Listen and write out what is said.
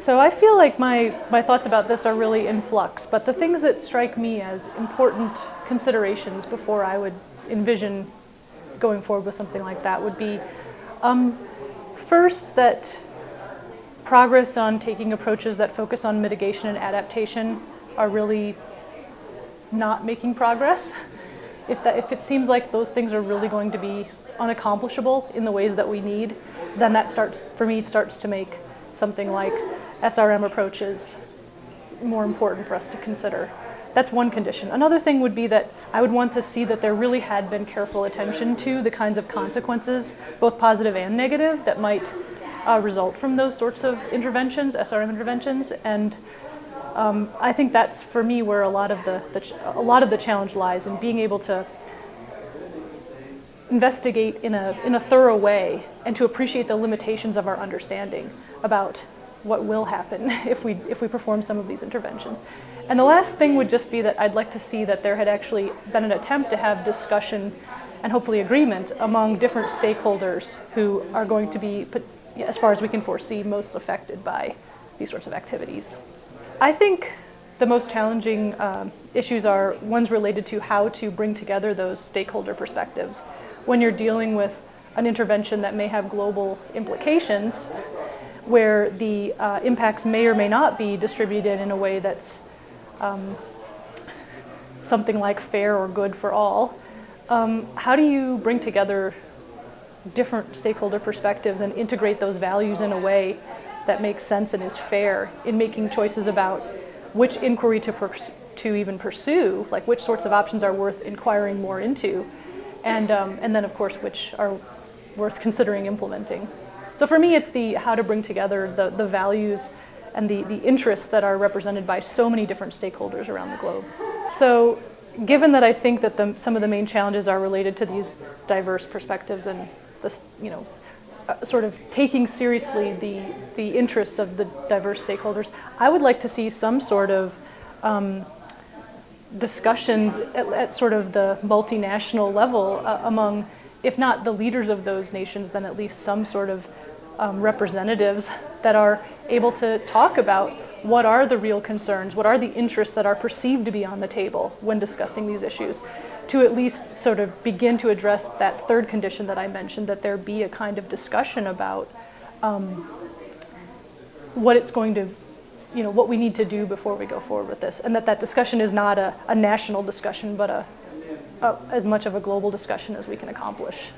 So I feel like my thoughts about this are really in flux, but the things that strike me as important considerations before I would envision going forward with something like that would be, first, that progress on taking approaches that focus on mitigation and adaptation are really not making progress. If it seems like those things are really going to be unaccomplishable in the ways that we need, then that starts to make something like SRM approaches more important for us to consider. That's one condition. Another thing would be that I would want to see that there really had been careful attention to the kinds of consequences, both positive and negative, that might result from those sorts of interventions, SRM interventions, and I think that's, for me, where a lot of the challenge lies, in being able to investigate in a thorough way and to appreciate the limitations of our understanding about what will happen if we perform some of these interventions. And the last thing would just be that I'd like to see that there had actually been an attempt to have discussion and hopefully agreement among different stakeholders who are going to be, as far as we can foresee, most affected by these sorts of activities. I think the most challenging issues are ones related to how to bring together those stakeholder perspectives. When you're dealing with an intervention that may have global implications, where the impacts may or may not be distributed in a way that's something like fair or good for all, how do you bring together different stakeholder perspectives and integrate those values in a way that makes sense and is fair in making choices about which inquiry to even pursue, like which sorts of options are worth inquiring more into, and then of course which are worth considering implementing. So for me, it's how to bring together the values and the interests that are represented by so many different stakeholders around the globe. So given that I think that some of the main challenges are related to these diverse perspectives and this, sort of taking seriously the interests of the diverse stakeholders, I would like to see some sort of discussions at sort of the multinational level among, if not the leaders of those nations, then at least some sort of representatives that are able to talk about what are the real concerns, what are the interests that are perceived to be on the table when discussing these issues, to at least sort of begin to address that third condition that I mentioned, that there be a kind of discussion about what it's going to, what we need to do before we go forward with this, and that discussion is not a national discussion, but as much of a global discussion as we can accomplish.